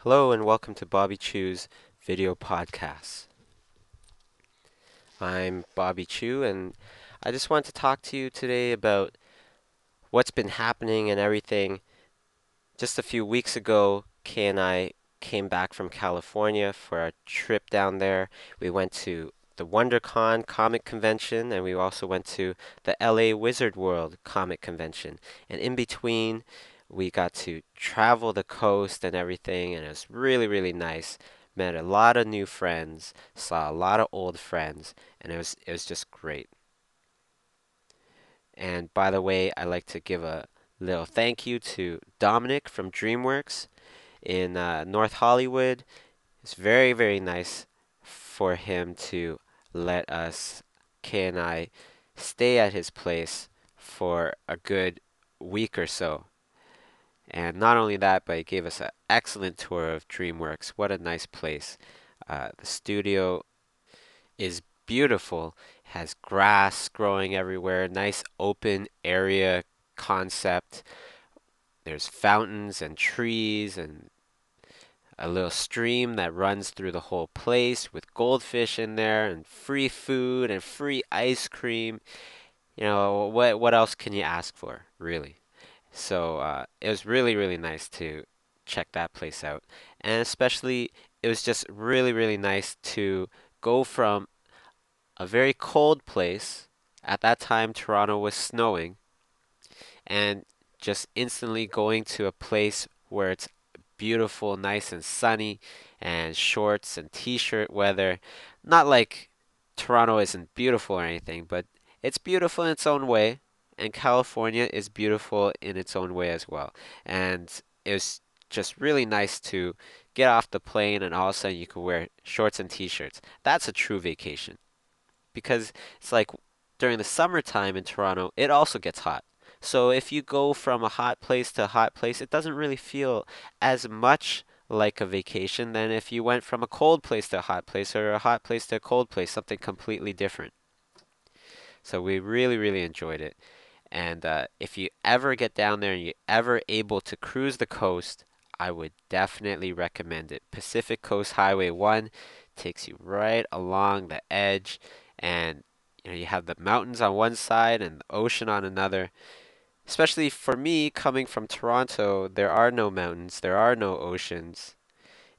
Hello and welcome to Bobby Chiu's video podcast. I'm Bobby Chiu and I just want to talk to you today about what's been happening and everything. Just a few weeks ago, Kay and I came back from California for a trip down there. We went to the WonderCon comic convention and we also went to the LA Wizard World comic convention. And in between, we got to travel the coast and everything, and it was really, really nice. Met a lot of new friends, saw a lot of old friends, and it was just great. And by the way, I'd like to give a little thank you to Dominic from DreamWorks in North Hollywood. It's very, very nice for him to let us, Kay and I, stay at his place for a good week or so. And not only that, but he gave us an excellent tour of DreamWorks. What a nice place. The studio is beautiful, has grass growing everywhere, nice open area concept. There's fountains and trees and a little stream that runs through the whole place with goldfish in there and free food and free ice cream. What else can you ask for, really? So it was really, really nice to check that place out. And especially, it was just really, really nice to go from a very cold place. At that time, Toronto was snowing, and just instantly going to a place where it's beautiful, nice and sunny, and shorts and t-shirt weather. Not like Toronto isn't beautiful or anything, but it's beautiful in its own way, and California is beautiful in its own way as well. And it was just really nice to get off the plane and all of a sudden you could wear shorts and t-shirts. That's a true vacation because it's like during the summertime in Toronto, it also gets hot. So if you go from a hot place to a hot place, it doesn't really feel as much like a vacation than if you went from a cold place to a hot place or a hot place to a cold place, something completely different. So we really, really enjoyed it. And if you ever get down there and you're ever able to cruise the coast, I would definitely recommend it. Pacific Coast Highway 1 takes you right along the edge, and you have the mountains on one side and the ocean on another. Especially for me, coming from Toronto, there are no mountains, there are no oceans.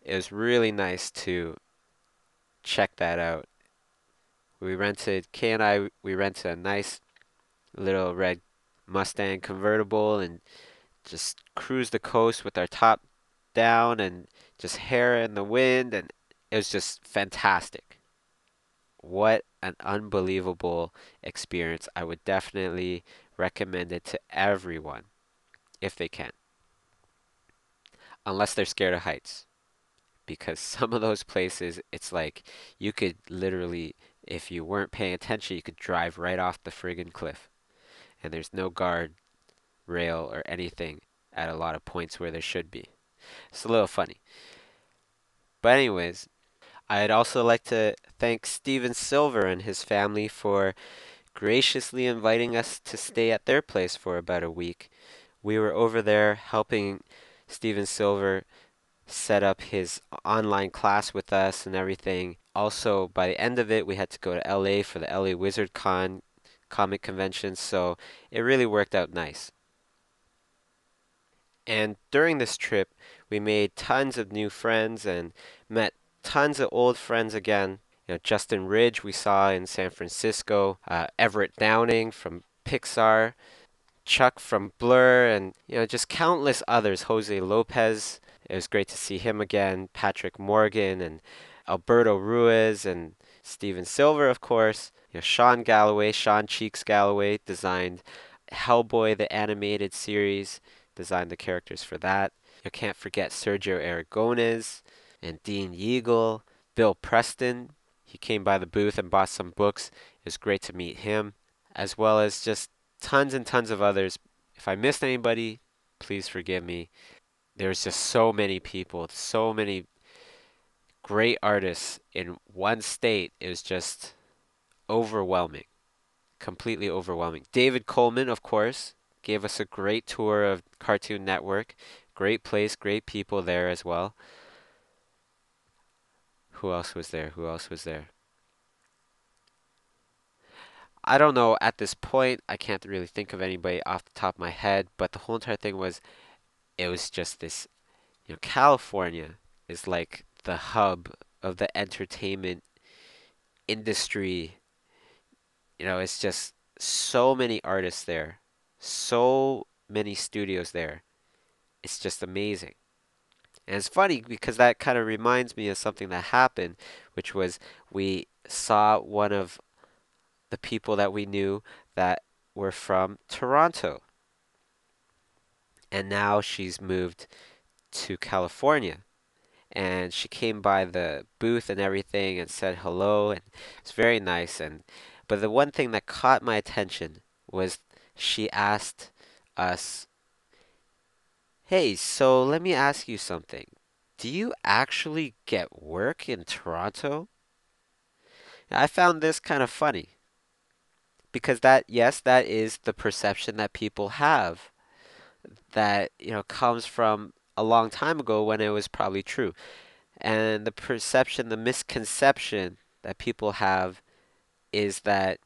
It was really nice to check that out. Kay and I, we rented a nice little red Mustang convertible and just cruised the coast with our top down and just hair in the wind, and it was just fantastic. What an unbelievable experience. I would definitely recommend it to everyone if they can, unless they're scared of heights. Because some of those places, it's like you could literally, if you weren't paying attention, you could drive right off the friggin' cliff. And there's no guard rail or anything at a lot of points where there should be. It's a little funny. But anyways, I'd also like to thank Steven Silver and his family for graciously inviting us to stay at their place for about a week. We were over there helping Steven Silver set up his online class with us and everything. Also, by the end of it, we had to go to LA for the LA Wizard Con comic convention, so it really worked out nice. And during this trip, we made tons of new friends and met tons of old friends again. Justin Ridge we saw in San Francisco, Everett Downing from Pixar, Chuck from Blur, and just countless others. Jose Lopez, it was great to see him again. Patrick Morgan and Alberto Ruiz and Steven Silver, of course. Sean Galloway, Sean Cheeks Galloway designed Hellboy the animated series, designed the characters for that. You can't forget Sergio Aragones and Dean Yeagle, Bill Preston. He came by the booth and bought some books. It was great to meet him, as well as just tons and tons of others. If I missed anybody, please forgive me. There's just so many people, so many great artists in one state. It was just overwhelming, completely overwhelming. David Coleman, of course, gave us a great tour of Cartoon Network. Great place, great people there as well. Who else was there? Who else was there? I don't know at this point. I can't really think of anybody off the top of my head, but the whole entire thing was it was just this, California is like the hub of the entertainment industry. It's just so many artists there, so many studios there. It's just amazing. And it's funny because that kind of reminds me of something that happened, which was we saw one of the people that we knew that were from Toronto, and now she's moved to California. And she came by the booth and everything and said hello, and it's very nice. And but the one thing that caught my attention was she asked us, "Hey, so let me ask you something. Do you actually get work in Toronto?" And I found this kind of funny because yes, that is the perception that people have that, comes from a long time ago when it was probably true. And the perception, the misconception that people have is that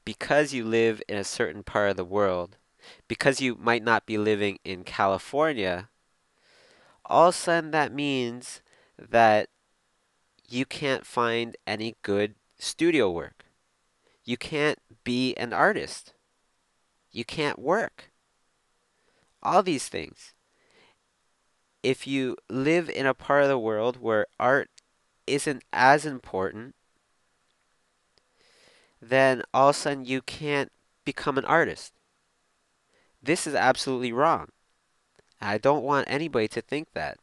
because you live in a certain part of the world, because you might not be living in California, all of a sudden that means that you can't find any good studio work. You can't be an artist. You can't work. All these things. If you live in a part of the world where art isn't as important, then all of a sudden you can't become an artist. This is absolutely wrong. I don't want anybody to think that.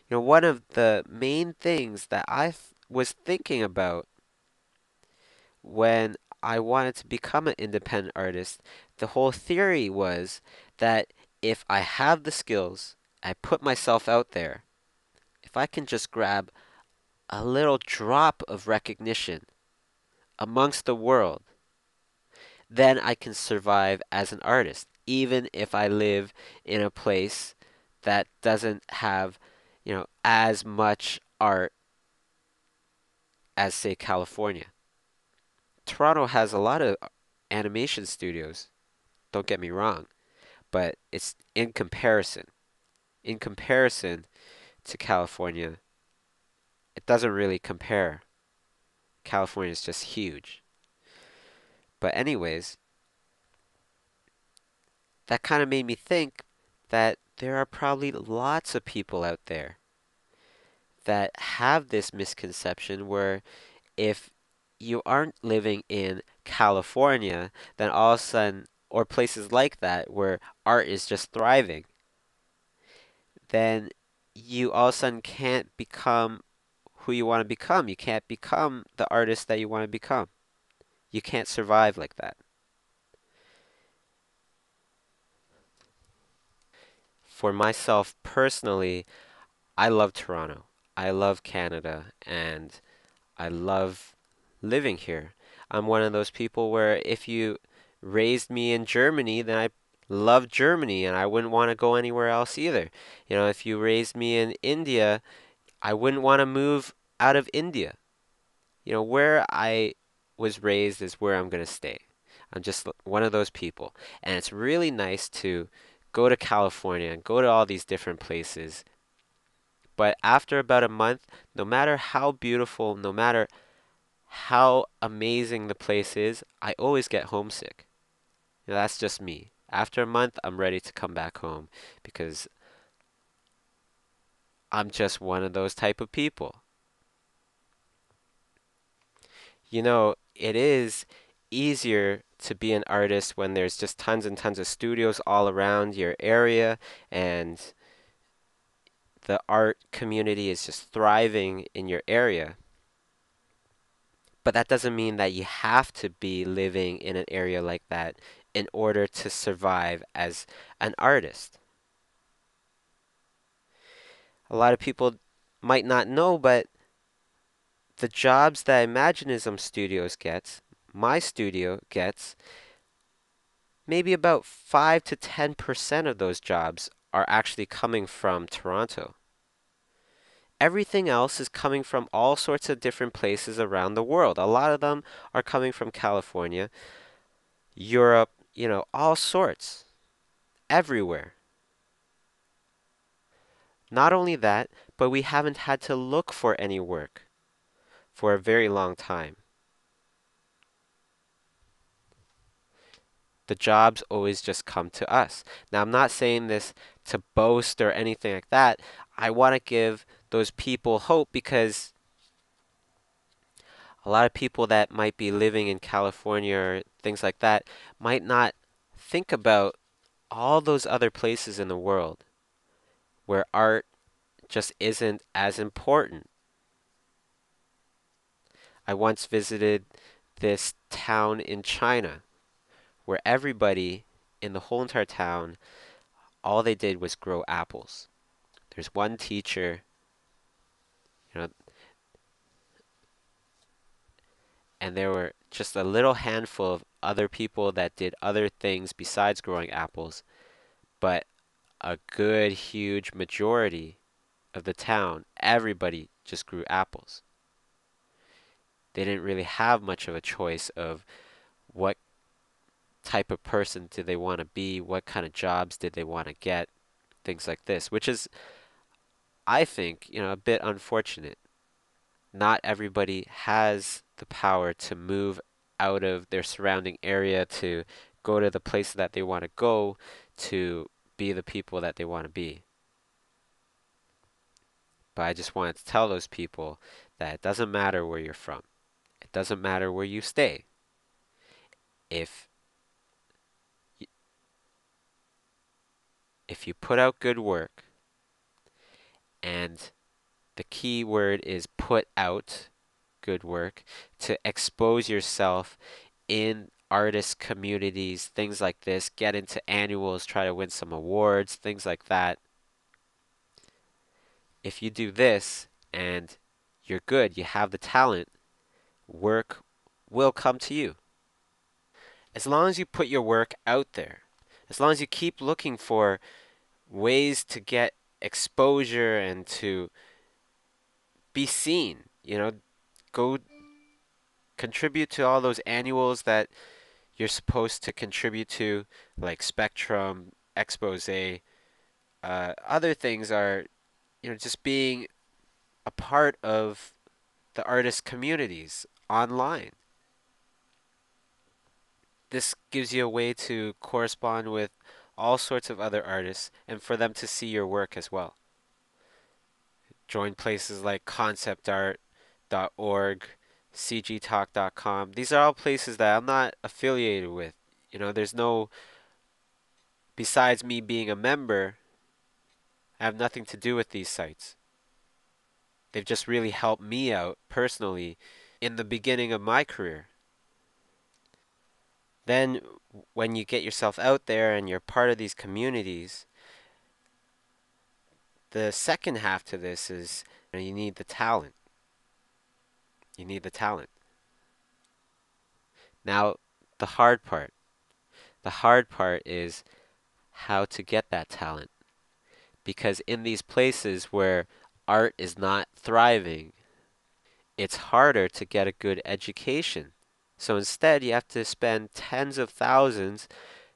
One of the main things that was thinking about when I wanted to become an independent artist, the whole theory was that if I have the skills, I put myself out there, if I can just grab a little drop of recognition amongst the world, then I can survive as an artist, even if I live in a place that doesn't have, as much art as, say, California. Toronto has a lot of animation studios, don't get me wrong, but it's in comparison. In comparison to California, it doesn't really compare. California is just huge. But anyways, that kind of made me think that there are probably lots of people out there that have this misconception where if you aren't living in California, then all of a sudden, or places like that where art is just thriving, then you all of a sudden can't become who you want to become. You can't become the artist that you want to become. You can't survive like that. For myself personally, I love Toronto. I love Canada, and I love living here. I'm one of those people where if you raised me in Germany, then I love Germany and I wouldn't want to go anywhere else either. If you raised me in India, I wouldn't want to move out of India. Where I was raised is where I'm going to stay. I'm just one of those people. And it's really nice to go to California and go to all these different places. But after about a month, no matter how beautiful, no matter how amazing the place is, I always get homesick. That's just me. After a month, I'm ready to come back home because I'm just one of those type of people. It is easier to be an artist when there's just tons and tons of studios all around your area and the art community is just thriving in your area. But that doesn't mean that you have to be living in an area like that in order to survive as an artist. A lot of people might not know, but the jobs that Imaginism Studios gets, my studio gets, maybe about 5 to 10% of those jobs are actually coming from Toronto. Everything else is coming from all sorts of different places around the world. A lot of them are coming from California, Europe, all sorts, everywhere. Not only that, but we haven't had to look for any work for a very long time. The jobs always just come to us. Now, I'm not saying this to boast or anything like that. I want to give those people hope because a lot of people that might be living in California or things like that might not think about all those other places in the world where art just isn't as important. I once visited this town in China where everybody in the whole entire town, all they did was grow apples. There's one teacher, you know, and there were just a little handful of other people that did other things besides growing apples, but a good huge majority of the town, everybody just grew apples. They didn't really have much of a choice of what type of person did they want to be, what kind of jobs did they want to get, things like this, which is, I think, a bit unfortunate. Not everybody has the power to move out of their surrounding area to go to the place that they want to go to be the people that they want to be. But I just wanted to tell those people that it doesn't matter where you're from. It doesn't matter where you stay. If if you put out good work, and the key word is put out good work, to expose yourself in artist communities, things like this, get into annuals, try to win some awards, things like that. If you do this and you're good, you have the talent, work will come to you. As long as you put your work out there, as long as you keep looking for ways to get exposure and to be seen, go contribute to all those annuals that you're supposed to contribute to, like Spectrum, Expose. Other things are, just being a part of the artist communities online. This gives you a way to correspond with all sorts of other artists and for them to see your work as well. Join places like conceptart.org, cgtalk.com. These are all places that I'm not affiliated with. There's no, besides me being a member, I have nothing to do with these sites. They've just really helped me out personally in the beginning of my career. Then, when you get yourself out there and you're part of these communities, the second half to this is you need the talent. You need the talent. Now, the hard part. The hard part is how to get that talent. Because in these places where art is not thriving, it's harder to get a good education. So instead, you have to spend tens of thousands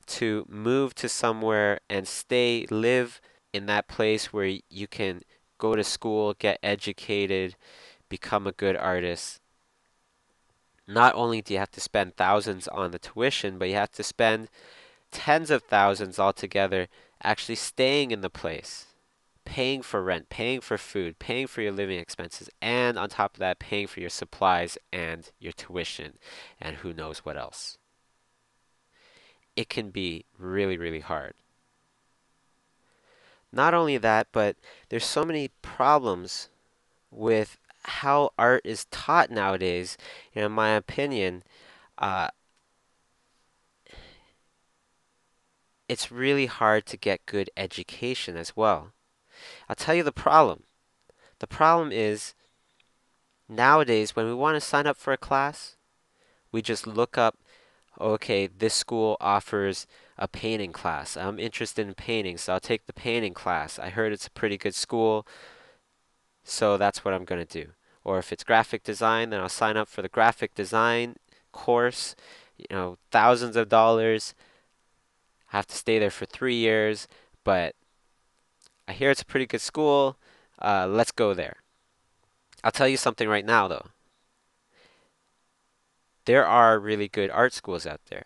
to move to somewhere and stay, live in that place where you can go to school, get educated, become a good artist. Not only do you have to spend thousands on the tuition, but you have to spend tens of thousands altogether actually staying in the place, paying for rent, paying for food, paying for your living expenses, and on top of that, paying for your supplies and your tuition, and who knows what else. It can be really, really hard. Not only that, but there's so many problems with how art is taught nowadays. In my opinion, uh, it's really hard to get good education as well. I'll tell you the problem. The problem is nowadays when we want to sign up for a class, we just look up, okay, this school offers a painting class. I'm interested in painting, so I'll take the painting class. I heard it's a pretty good school. So that's what I'm going to do. Or if it's graphic design, then I'll sign up for the graphic design course, thousands of dollars. I have to stay there for 3 years, but I hear it's a pretty good school. Let's go there. I'll tell you something right now, though. There are really good art schools out there,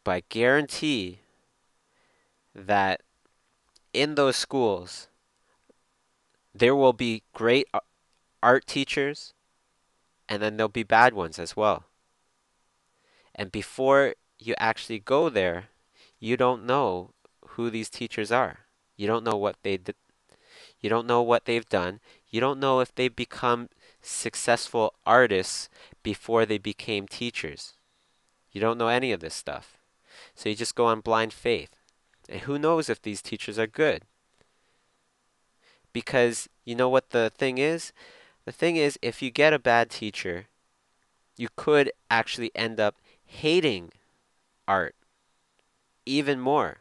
but I guarantee that in those schools, there will be great art teachers, and then there'll be bad ones as well. And before you actually go there, you don't know who these teachers are. You don't know what you don't know what they've done. You don't know if they've become successful artists before they became teachers. You don't know any of this stuff. So you just go on blind faith. And who knows if these teachers are good? Because you know what the thing is? The thing is, if you get a bad teacher, you could actually end up hating art even more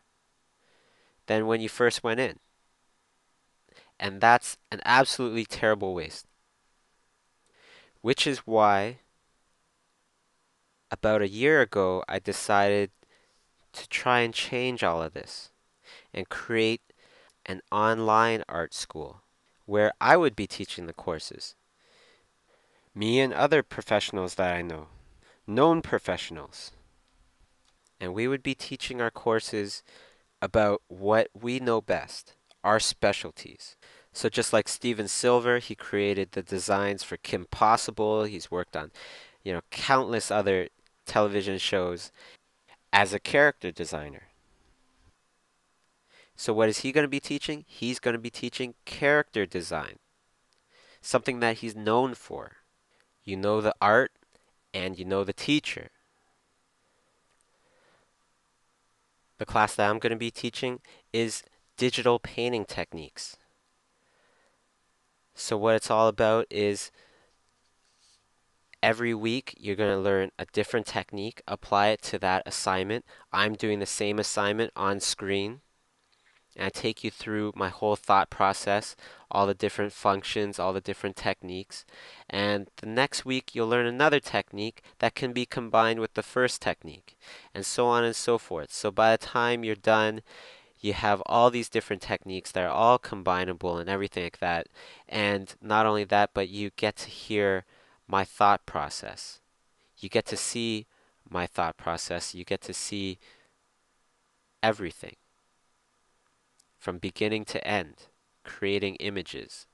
than when you first went in. And that's an absolutely terrible waste. Which is why about a year ago I decided to try and change all of this and create an online art school where I would be teaching the courses. Me and other professionals that I know, known professionals. And we would be teaching our courses about what we know best, our specialties. So just like Steven Silver, he created the designs for Kim Possible. He's worked on, countless other television shows as a character designer. So what is he going to be teaching? He's going to be teaching character design, something that he's known for. You know the art and you know the teacher. The class that I'm going to be teaching is digital painting techniques. So what it's all about is every week you're going to learn a different technique, apply it to that assignment. I'm doing the same assignment on screen, and I take you through my whole thought process, all the different functions, all the different techniques. And the next week you'll learn another technique that can be combined with the first technique, and so on and so forth. So by the time you're done, you have all these different techniques that are all combinable and everything like that. And not only that, but you get to hear my thought process. You get to see my thought process. You get to see everything from beginning to end, creating images,